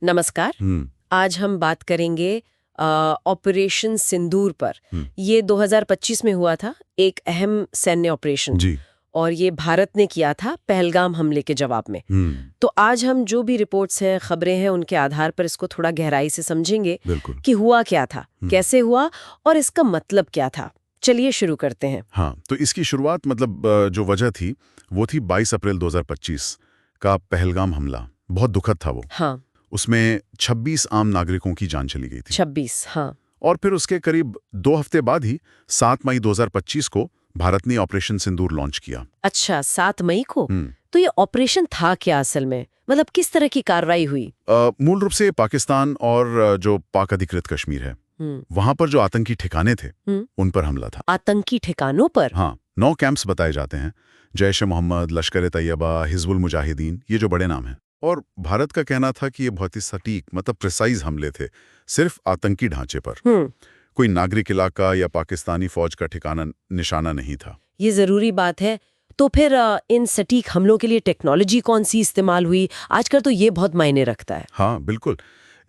नमस्कार। आज हम बात करेंगे ऑपरेशन सिंदूर पर। ये 2025 में हुआ था, एक अहम सैन्य ऑपरेशन जी। और ये भारत ने किया था पहलगाम हमले के जवाब में। तो आज हम जो भी रिपोर्ट्स हैं, खबरें हैं, उनके आधार पर इसको थोड़ा गहराई से समझेंगे बिल्कुल। कि हुआ क्या था, कैसे हुआ और इसका मतलब क्या था। चलिए शुरू करते हैं। हाँ, तो इसकी शुरुआत जो वजह थी वो थी 22 अप्रैल 2025 का पहलगाम हमला। बहुत दुखद था वो। हाँ, उसमें 26 आम नागरिकों की जान चली गई थी। 26। हाँ, और फिर उसके करीब 2 हफ्ते बाद ही 7 मई 2025 को भारत ने ऑपरेशन सिंदूर लॉन्च किया। अच्छा, 7 मई को। तो ये ऑपरेशन था क्या असल में? मतलब किस तरह की कार्रवाई हुई? मूल रूप से पाकिस्तान और जो पाक अधिकृत कश्मीर है, वहां पर जो आतंकी ठिकाने थे उन पर हमला था। आतंकी ठिकानों पर? हाँ, 9 कैंप्स बताए जाते हैं। जैश ए मोहम्मद, लश्कर तैयबा, हिजबुल मुजाहिदीन, ये जो बड़े नाम हैं। और भारत का कहना था कि ये बहुत ही सटीक प्रिसाइज हमले थे, सिर्फ आतंकी ढांचे पर। कोई नागरिक इलाका या पाकिस्तानी फौज का ठिकाना निशाना नहीं था। ये जरूरी बात है। तो फिर इन सटीक हमलों के लिए टेक्नोलॉजी कौन सी इस्तेमाल हुई? आजकल तो ये बहुत मायने रखता है। हाँ, बिल्कुल।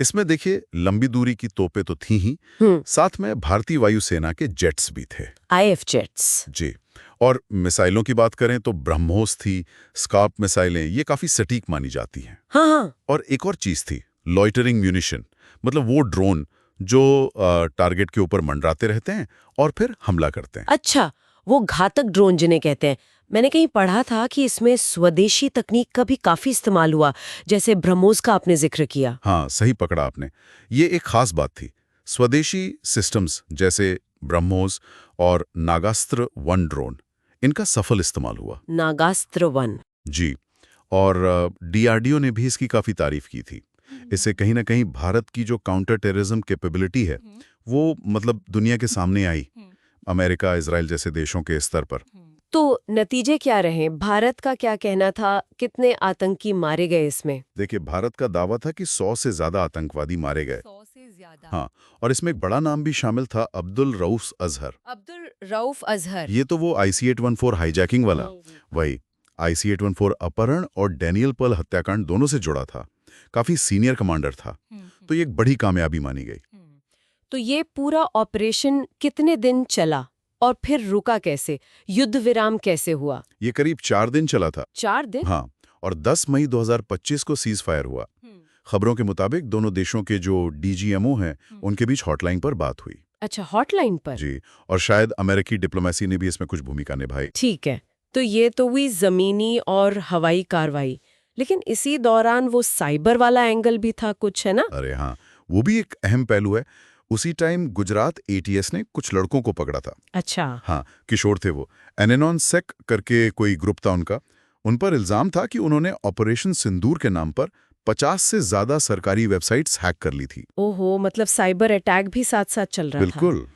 इसमें देखिए, लंबी दूरी की तोपें तो थी ही, साथ में भारतीय वायुसेना के जेट्स भी थे। IF jets. जी। और मिसाइलों की बात करें तो ब्रह्मोस थी, स्कार्प मिसाइलें, ये काफी सटीक मानी जाती हैं। हाँ हाँ। और एक और चीज थी, लॉइटरिंग म्यूनिशन, मतलब वो ड्रोन जो टारगेट के ऊपर मंडराते रहते हैं और फिर हमला करते हैं। अच्छा, वो घातक ड्रोन जिन्हें कहते हैं। मैंने कहीं पढ़ा था कि इसमें स्वदेशी तकनीक का भी काफी इस्तेमाल हुआ, जैसे ब्रह्मोस का आपने जिक्र किया। हाँ, सही पकड़ा आपने। ये एक खास बात थी। स्वदेशी सिस्टम्स जैसे ब्रह्मोस और नागास्त्र 1 ड्रोन, इनका सफल इस्तेमाल हुआ। नागास्त्र 1। जी। और DRDO ने भी इसकी काफी तारीफ की थी। इससे कहीं ना कहीं भारत की जो काउंटर टेररिज्म कैपेबिलिटी है वो दुनिया के सामने आई, अमेरिका, इजराइल जैसे देशों के स्तर पर। तो नतीजे क्या रहे? भारत का क्या कहना था? कितने आतंकी मारे गए इसमें? देखिए, भारत का दावा था कि 100 से ज्यादा आतंकवादी मारे गए। 100 से ज्यादा? हाँ, और इसमें एक बड़ा नाम भी शामिल था, अब्दुल रऊफ अजहर। अब्दुल रऊफ अजहर। ये तो वो IC-814 हाईजैकिंग वाला, वही IC-814 अपहरण और डैनियल पर्ल हत्याकांड दोनों से जुड़ा था। काफी सीनियर कमांडर था। तो ये एक बड़ी कामयाबी मानी गई। तो ये पूरा ऑपरेशन कितने दिन चला और फिर रुका कैसे? युद्ध विराम कैसे हुआ? ये करीब 4 दिन चला था। 4 दिन? हाँ, और 10 मई 2025 को सीज फायर हुआ। खबरों के मुताबिक दोनों देशों के जो DGMO हैं, उनके बीच हॉटलाइन पर बात हुई। अच्छा, हॉटलाइन पर? जी, और शायद अमेरिकी डिप्लोमेसी ने भी इसमें कुछ भूमिका निभाई। ठीक है, तो ये तो हुई जमीनी और हवाई कार्रवाई, लेकिन इसी दौरान वो साइबर वाला एंगल भी था कुछ, है ना? अरे हाँ, वो भी एक अहम पहलू है। उसी टाइम गुजरात ATS ने कुछ लड़कों को पकड़ा था। अच्छा। हाँ, किशोर थे वो। एनोन सेक करके कोई ग्रुप था उनका। उन पर इल्जाम था कि उन्होंने ऑपरेशन सिंदूर के नाम पर 50 से ज्यादा सरकारी वेबसाइट्स हैक कर ली थी। ओहो, मतलब साइबर अटैक भी साथ साथ चल रहा था। बिल्कुल।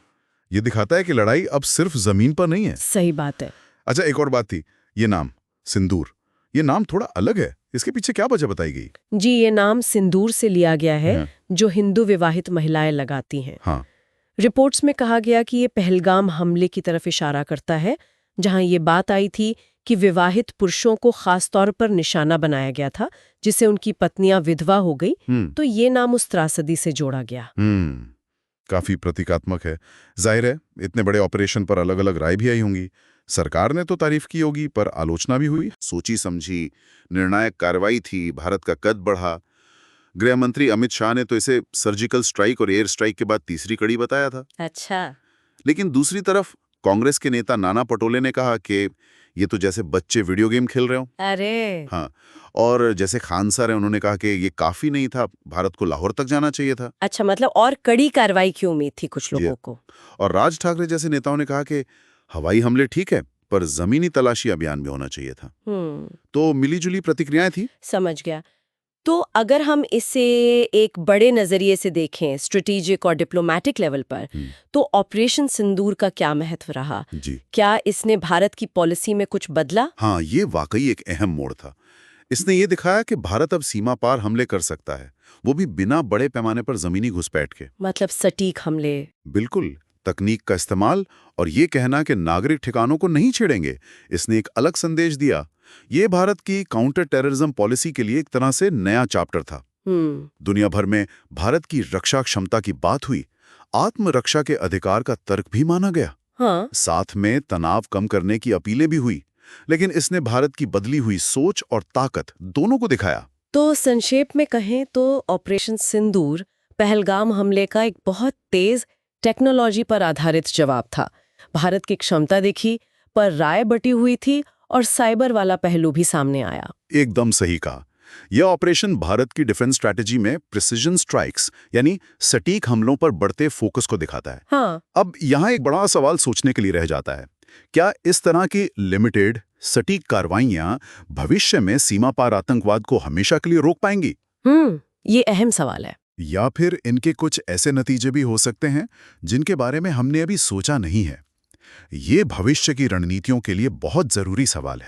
ये दिखाता है कि लड़ाई अब सिर्फ जमीन पर नहीं है। सही बात है। अच्छा, एक और बात थी, ये नाम सिंदूर, ये नाम थोड़ा अलग है। इसके पीछे क्या वजह बताई गई? जी, ये नाम सिंदूर से लिया गया है, जो हिंदू विवाहित महिलाएं लगाती हैं। हाँ। रिपोर्ट्स में कहा गया कि ये पहलगाम हमले की तरफ इशारा करता है, जहां ये बात आई थी कि विवाहित पुरुषों को खास तौर पर निशाना बनाया गया था, जिससे उनकी पत्नियां विधवा हो गई। तो ये नाम उस त्रासदी से जोड़ा गया। काफी प्रतीकात्मक है। जाहिर है, इतने बड़े ऑपरेशन पर अलग अलग राय भी आई होंगी। सरकार ने तो तारीफ की होगी, पर आलोचना भी हुई। सोची समझी निर्णायक कार्रवाई थी, भारत का कद बढ़ा। गृह मंत्री अमित शाह ने तो इसे सर्जिकल स्ट्राइक और एयर स्ट्राइक के बाद तीसरी कड़ी बताया था। अच्छा। लेकिन दूसरी तरफ कांग्रेस के नेता नाना पटोले ने कहा कि ये तो जैसे बच्चे वीडियो गेम खेल रहे हो। अरे। हाँ, और जैसे खान सर है, उन्होंने कहा कि ये काफी नहीं था, भारत को लाहौर तक जाना चाहिए था। अच्छा, मतलब और कड़ी कार्रवाई की उम्मीद थी कुछ लोगों को। और राज ठाकरे जैसे नेताओं ने कहा कि हवाई हमले ठीक है, पर जमीनी तलाशी अभियान भी होना चाहिए था। तो मिलीजुली प्रतिक्रियाएं थी। समझ गया। तो अगर हम इसे एक बड़े नजरिए से देखें, स्ट्रेटेजिक और डिप्लोमेटिक लेवल पर, तो ऑपरेशन सिंदूर का क्या महत्व रहा? जी। क्या इसने भारत की पॉलिसी में कुछ बदला? हाँ, ये वाकई एक अहम मोड़ था। इसने ये दिखाया कि भारत अब सीमा पार हमले कर सकता है, वो भी बिना बड़े पैमाने पर जमीनी घुसपैठ के। मतलब सटीक हमले। बिल्कुल, तकनीक का इस्तेमाल और ये कहना कि नागरिक ठिकानों को नहीं छेड़ेंगे, इसने एक अलग संदेश दिया। ये भारत की काउंटर टेररिज्म पॉलिसी के लिए एक तरह से नया चैप्टर था। दुनिया भर में भारत की रक्षा क्षमता की बात हुई, आत्मरक्षा के अधिकार का तर्क भी माना गया। हाँ। साथ में तनाव कम करने की अपीलें भी हुई, लेकिन इसने भारत की बदली हुई सोच और ताकत दोनों को दिखाया। तो संक्षेप में कहें तो ऑपरेशन सिंदूर पहलगाम हमले का एक बहुत तेज टेक्नोलॉजी पर आधारित जवाब था। भारत की क्षमता देखी, पर राय बटी हुई थी और साइबर वाला पहलू भी सामने आया। एकदम सही कहा। यह ऑपरेशन भारत की डिफेंस स्ट्रैटेजी में प्रिसिजन स्ट्राइक्स यानी सटीक हमलों पर बढ़ते फोकस को दिखाता है। हाँ। अब यहाँ एक बड़ा सवाल सोचने के लिए रह जाता है, क्या इस तरह की लिमिटेड सटीक कार्रवाइयां भविष्य में सीमा पार आतंकवाद को हमेशा के लिए रोक पाएंगी? ये अहम सवाल है। या फिर इनके कुछ ऐसे नतीजे भी हो सकते हैं जिनके बारे में हमने अभी सोचा नहीं है? ये भविष्य की रणनीतियों के लिए बहुत जरूरी सवाल है।